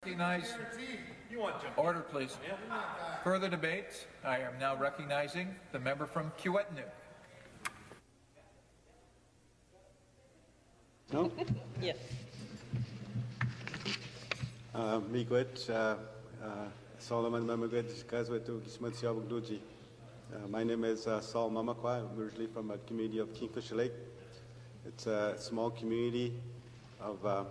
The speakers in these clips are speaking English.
Recognize. Order, please. Further debate. I am now recognizing the member from Kiiwetinoong. No? Yes. Solomon Mamagwed. My name is Saul Mamakwa. I'm originally from a community of Kingfisher Lake. It's a small community of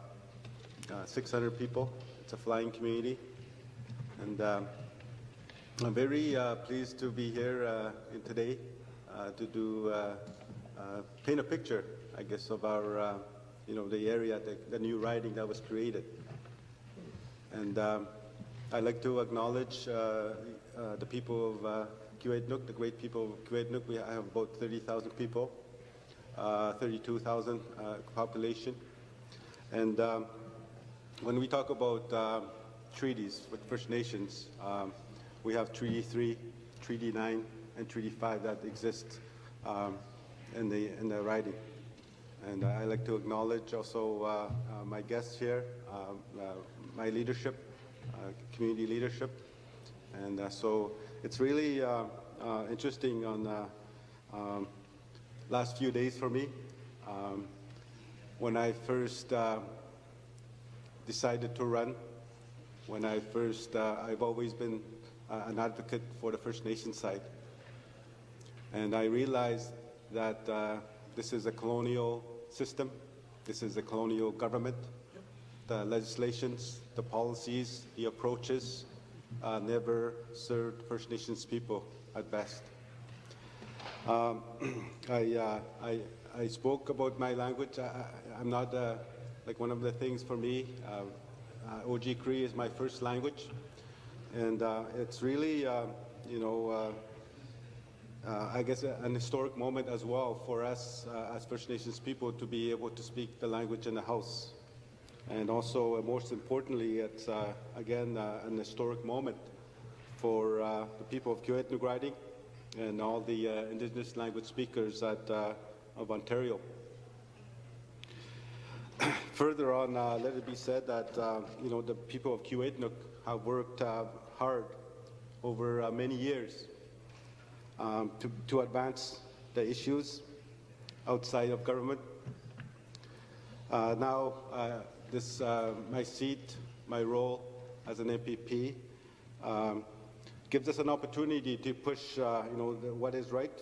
600 people. It's a flying community. And I'm very pleased to be here today to paint a picture, I guess, of our, the area, the new riding that was created. And I'd like to acknowledge the people of Kiiwetinoong, the great people of Kiiwetinoong. We have about 30,000 people, 32,000 population. And when we talk about treaties with First Nations, we have Treaty 3, Treaty 9, and Treaty 5 that exist in the riding. And I'd like to acknowledge also my guests here, my leadership, community leadership. And so it's really interesting on last few days for me. When I first decided to run, I've always been an advocate for the First Nation side. And I realized that this is a colonial system, this is a colonial government. The legislations, the policies, the approaches never served First Nations people at best. I spoke about my language. I'm not, like one of the things for me, OG Cree is my first language. And it's really, I guess an historic moment as well for us as First Nations people to be able to speak the language in the House. And also, most importantly, it's, again, an historic moment for the people of Kiiwetinoong riding and all the Indigenous language speakers of Ontario. Further on, let it be said that, the people of Kiiwetinoong have worked hard over many years to advance the issues outside of government. Now, my seat, my role as an MPP, gives us an opportunity to push, what is right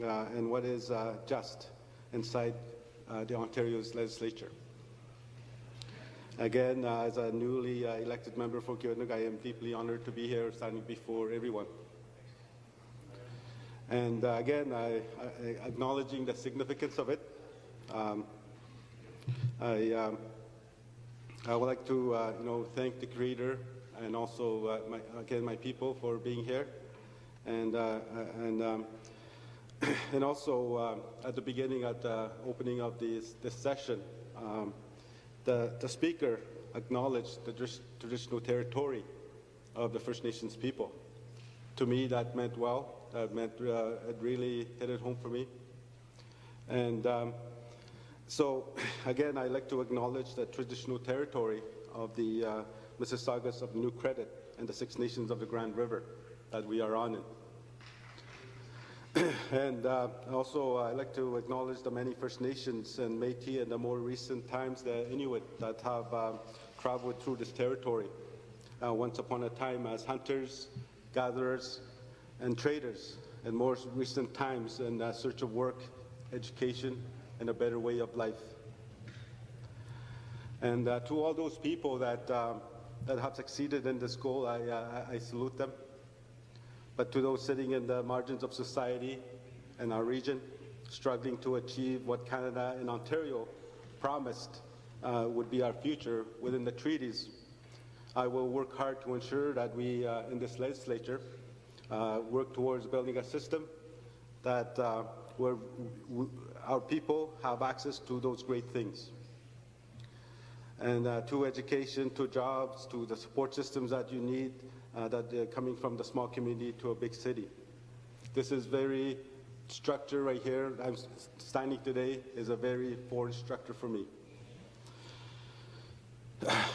and what is just inside the Ontario's legislature. Again, as a newly elected member for Kiiwetinoong, I am deeply honored to be here standing before everyone. And again, acknowledging the significance of it, I would like to, thank the Creator and also, my people for being here, and also at the beginning, at the opening of this session, the Speaker acknowledged the traditional territory of the First Nations people. To me, that meant well. That meant it really hit it home for me, and. So, again, I'd like to acknowledge the traditional territory of the Mississaugas of the New Credit and the Six Nations of the Grand River that we are on in. And also, I'd like to acknowledge the many First Nations and Métis in the more recent times, the Inuit that have traveled through this territory once upon a time as hunters, gatherers, and traders, and more recent times in search of work, education, and a better way of life. And to all those people that have succeeded in this goal, I salute them. But to those sitting in the margins of society and our region, struggling to achieve what Canada and Ontario promised would be our future within the treaties, I will work hard to ensure that we, in this legislature, work towards building a system that where our people have access to those great things. And to education, to jobs, to the support systems that you need, that coming from the small community to a big city. This is very structure right here. I'm standing today is a very foreign structure for me.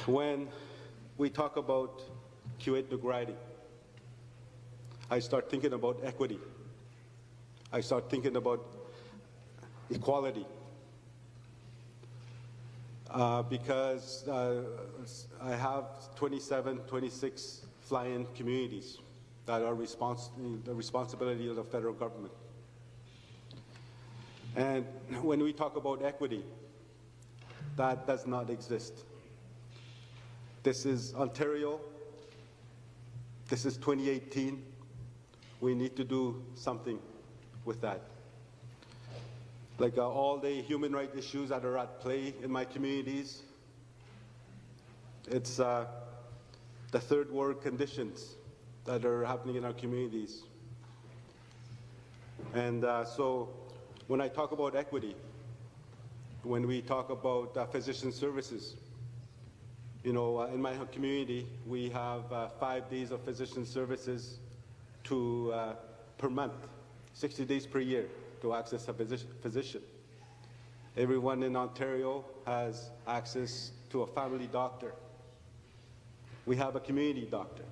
When we talk about Inaugral, I start thinking about equity. I start thinking about equality. Because I have 27, 26 fly-in communities that are the responsibility of the federal government. And when we talk about equity, that does not exist. This is Ontario. This is 2018. We need to do something with that. Like all the human rights issues that are at play in my communities, it's the third world conditions that are happening in our communities. And so when I talk about equity, when we talk about physician services, you know, in my community, we have 5 days of physician services per month, 60 days per year to access a physician. Everyone in Ontario has access to a family doctor. We have a community doctor.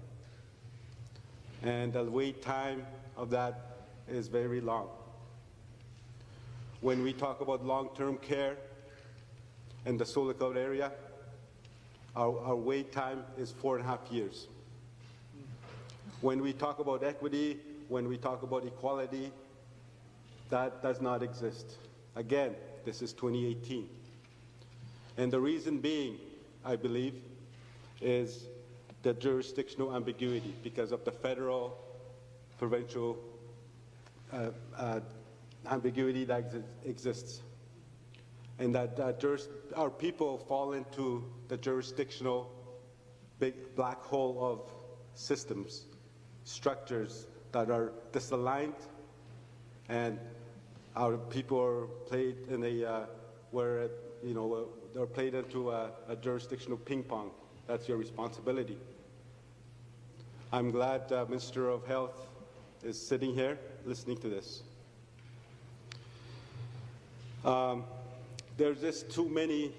And the wait time of that is very long. When we talk about long-term care in the Solihull area, our wait time is 4.5 years. When we talk about equity, when we talk about equality, that does not exist. Again, this is 2018. And the reason being, I believe, is the jurisdictional ambiguity because of the federal, provincial ambiguity that exists. And that our people fall into the jurisdictional big black hole of systems, structures that are disaligned, and our people are played in they're played into a jurisdictional ping pong. That's your responsibility. I'm glad Minister of Health is sitting here listening to this. There's just too many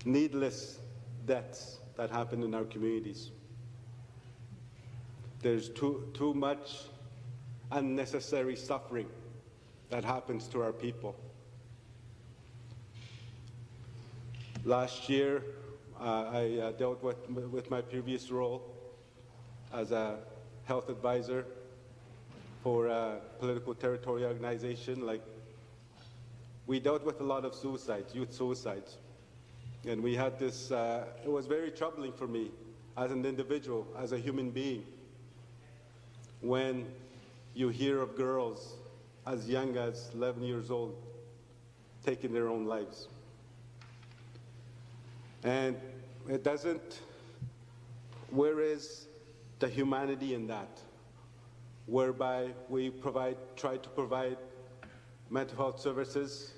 needless deaths that happen in our communities. There's too much unnecessary suffering that happens to our people. Last year, I dealt with my previous role as a health advisor for a political territory organization. Like, we dealt with a lot of suicides, youth suicides. And we had this, it was very troubling for me as an individual, as a human being, when you hear of girls as young as 11 years old taking their own lives. And it doesn't, where is the humanity in that? Whereby we try to provide mental health services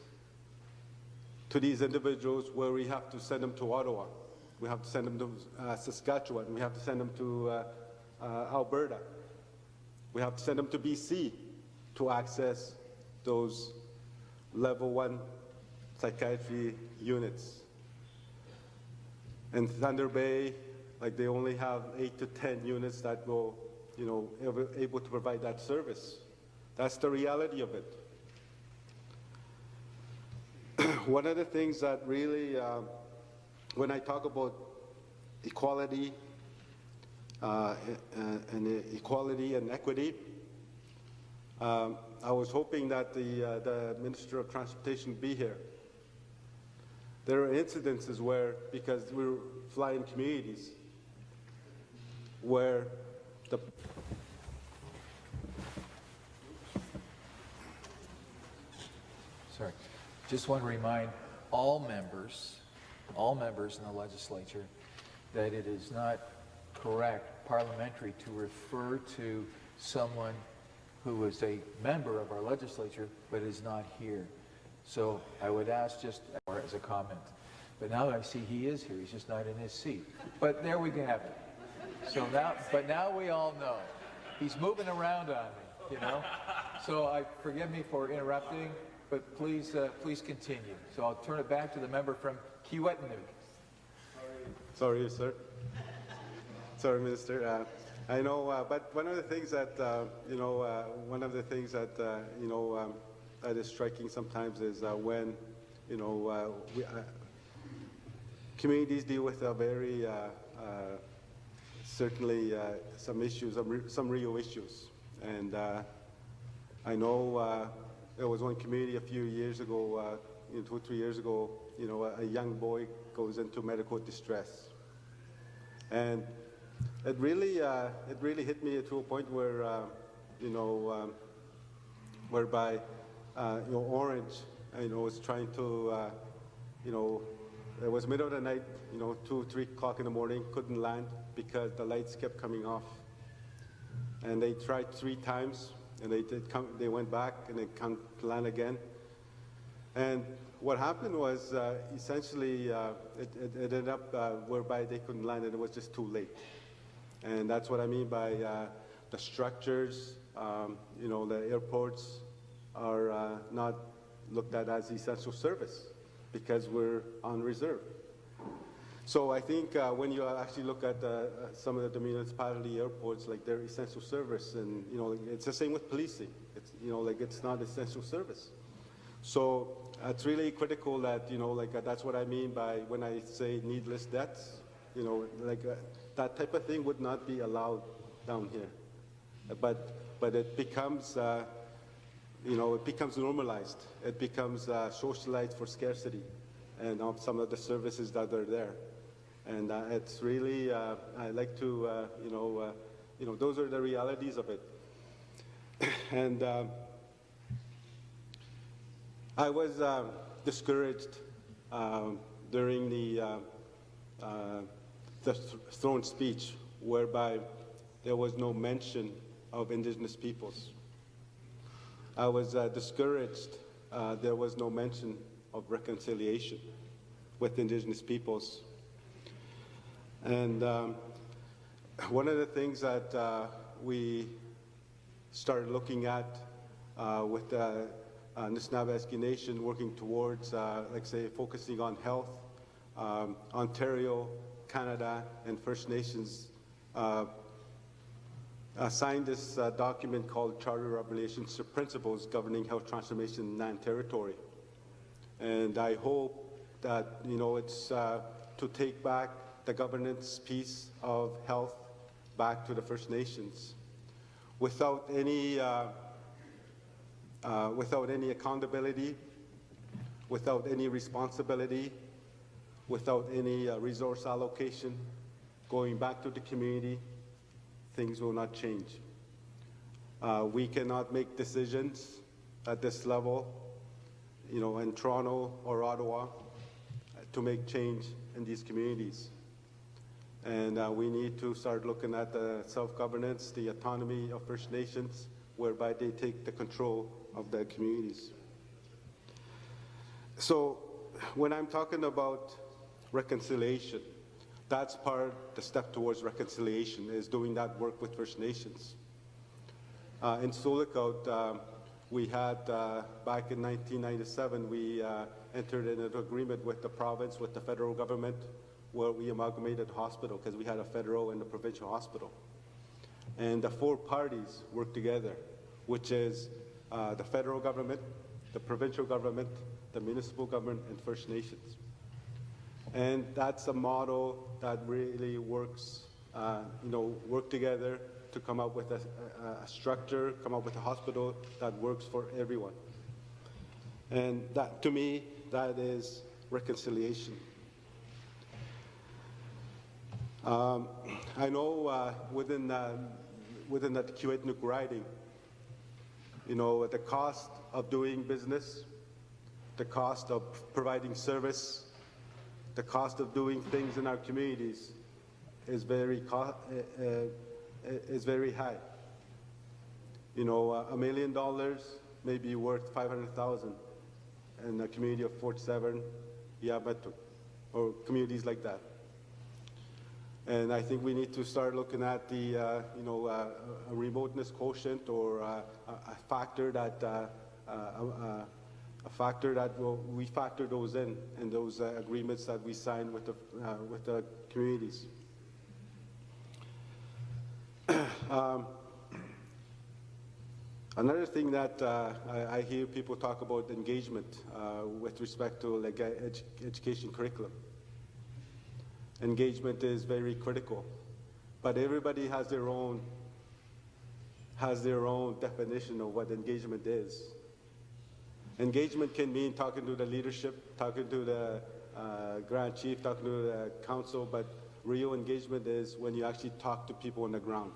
to these individuals where we have to send them to Ottawa, we have to send them to Saskatchewan, we have to send them to Alberta, we have to send them to BC to access those level 1 psychiatry units. In Thunder Bay, like, they only have 8 to 10 units that will, able to provide that service. That's the reality of it. One of the things that really, when I talk about equality and equality and equity, I was hoping that the Minister of Transportation would be here. There are incidences where, because we're flying communities, where the Sorry. Just want to remind all members in the legislature that it is not correct, parliamentary, to refer to someone who is a member of our legislature but is not here. So I would ask just as a comment. But now I see he is here. He's just not in his seat. But there we have it. So now we all know. He's moving around on me, So forgive me for interrupting, but please continue. So I'll turn it back to the member from Kiiwetinoong. Sorry, sir. Sorry, Minister. I know, but one of the things that, that is striking sometimes is when, communities deal with a very, certainly some issues, some real issues. And I know there was one community a few years ago, 2 or 3 years ago, a young boy goes into medical distress. And it really hit me to a point where, whereby, Orange, was trying to, it was middle of the night, 2, 3 o'clock in the morning, couldn't land because the lights kept coming off. And they tried 3 times, and they went back, and they can't land again. And what happened was, essentially, it ended up whereby they couldn't land, and it was just too late. And that's what I mean by the structures, the airports are not looked at as essential service because we're on reserve. So I think when you actually look at some of the municipality airports, like they're essential service, and it's the same with policing. It's it's not essential service. So it's really critical that that's what I mean by when I say needless deaths. That type of thing would not be allowed down here. But it becomes it becomes normalized. It becomes socialized for scarcity, and of some of the services that are there. And it's really, I like to, those are the realities of it. And I was discouraged during the throne speech, whereby there was no mention of Indigenous peoples. I was discouraged. There was no mention of reconciliation with Indigenous peoples. And one of the things that we started looking at with the Nishnawbe Nation working towards, focusing on health, Ontario, Canada, and First Nations signed this document called Charter of Relations Principles Governing Health Transformation in Land Territory. And I hope that, it's to take back the governance piece of health back to the First Nations without any accountability, without any responsibility, without any resource allocation, going back to the community, things will not change. We cannot make decisions at this level, in Toronto or Ottawa, to make change in these communities. And we need to start looking at the self-governance, the autonomy of First Nations, whereby they take the control of their communities. So when I'm talking about reconciliation, that's the step towards reconciliation, is doing that work with First Nations. In Sulikout, we had, back in 1997, we entered into an agreement with the province, with the federal government, where we amalgamated hospital, because we had a federal and a provincial hospital. And the 4 parties worked together, which is the federal government, the provincial government, the municipal government, and First Nations. And that's a model that really works, work together to come up with a structure, come up with a hospital that works for everyone. And that, to me, that is reconciliation. I know within that Kiwetnuk riding, the cost of doing business, the cost of providing service, the cost of doing things in our communities is very high. $1 million may be worth $500,000 in a community of 47 Yabatuk, or communities like that. And I think we need to start looking at the, a remoteness quotient, or a factor that a factor that we factor those in those agreements that we sign with the communities. Another thing that I hear people talk about engagement with respect to like education curriculum. Engagement is very critical, but everybody has their own definition of what engagement is. Engagement can mean talking to the leadership, talking to the Grand Chief, talking to the council, but real engagement is when you actually talk to people on the ground.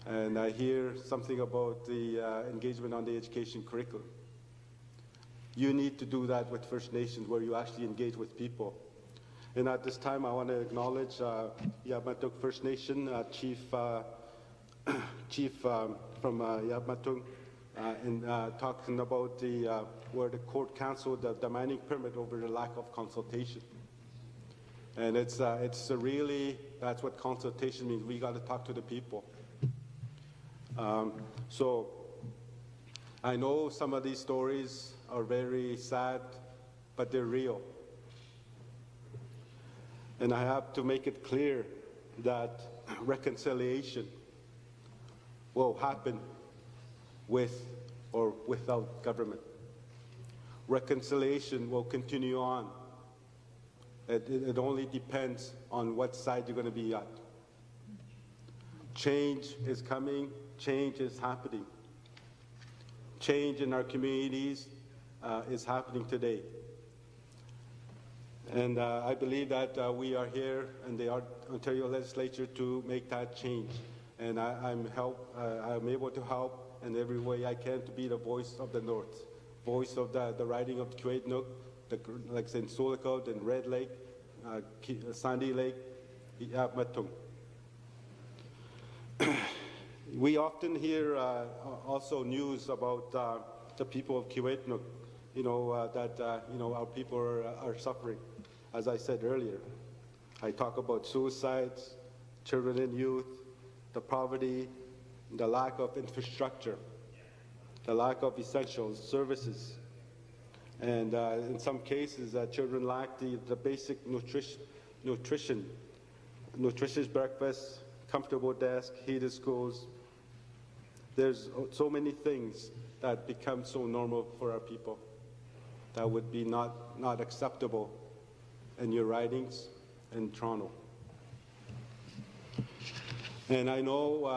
And I hear something about the engagement on the education curriculum. You need to do that with First Nations, where you actually engage with people. And at this time, I want to acknowledge Yabmatuk First Nation Chief from Yabmatuk, and talking about where the court canceled the mining permit over the lack of consultation. And it's really, that's what consultation means. We got to talk to the people. So I know some of these stories are very sad, but they're real. And I have to make it clear that reconciliation will happen with or without government. Reconciliation will continue on. It only depends on what side you're going to be at. Change is coming. Change is happening. Change in our communities is happening today. And I believe that we are here in the Ontario Legislature to make that change. And I'm able to help in every way I can to be the voice of the North, voice of the riding of Kiwetinoong, like in Solikot and Red Lake, Sandy Lake, Yabmatung. We often hear also news about the people of Kiwetinoong, that our people are suffering. As I said earlier, I talk about suicides, children and youth, the poverty, the lack of infrastructure, the lack of essential services, and in some cases, children lack the basic nutrition, nutritious breakfast, comfortable desk, heated schools. There's so many things that become so normal for our people that would be not acceptable in your ridings in Toronto. And I know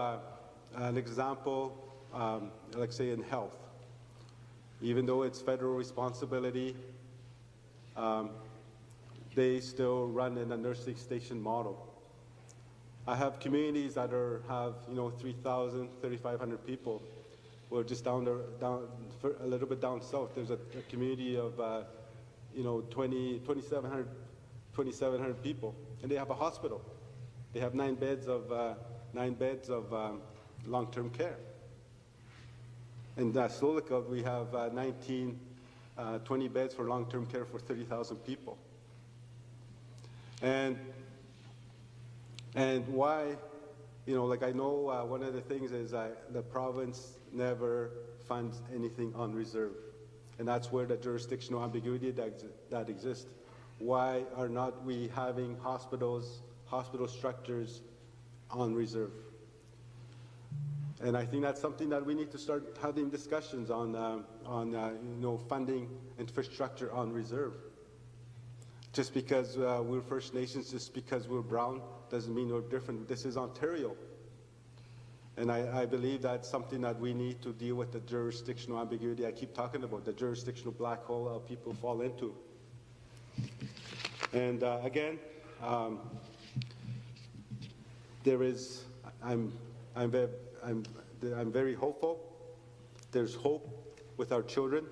an example, like say in health, even though it's federal responsibility, they still run in a nursing station model. I have communities that have 3,000, 3,500 people. We're just down a little bit down south. There's a community of 2,700 people, and they have a hospital. They have 9 beds of long-term care. In Slolikov, we have 20 beds for long-term care for 30,000 people. And why, like I know one of the things is the province never funds anything on reserve. And that's where the jurisdictional ambiguity that exists. Why are not we having hospital structures on reserve? And I think that's something that we need to start having discussions on funding infrastructure on reserve. Just because we're First Nations, just because we're brown, doesn't mean we're different. This is Ontario. And I believe that's something that we need to deal with, the jurisdictional ambiguity I keep talking about, the jurisdictional black hole people fall into. And again, I'm very hopeful. There's hope with our children,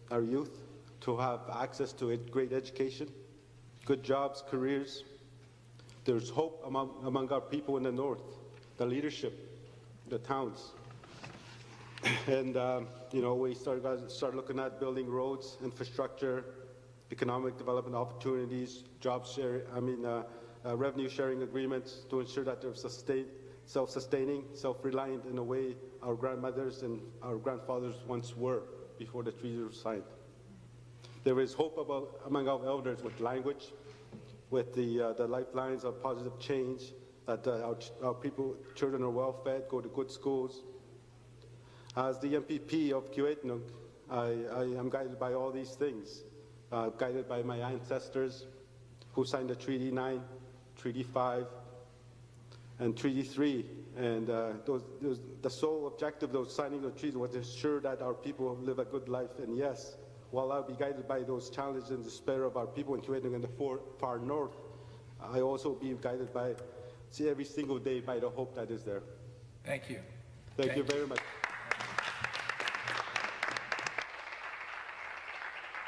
our youth, to have access to great education, good jobs, careers. There's hope among our people in the North, the leadership, the towns. And, we start looking at building roads, infrastructure, economic development opportunities, revenue sharing agreements to ensure that they're self-sustaining, self-reliant in a way our grandmothers and our grandfathers once were before the treaties were signed. There is hope among our elders with language, with the lifelines of positive change, that our people, children are well fed, go to good schools. As the MPP of Kiwetanuk, I am guided by all these things, guided by my ancestors who signed the Treaty 9, Treaty 5, and Treaty 3. And the sole objective of those signing of treaties was to ensure that our people live a good life. And yes, while I'll be guided by those challenges and despair of our people in Kiwetanuk and the far north, I also be guided by, every single day by the hope that is there. Thank you. Thank you very much.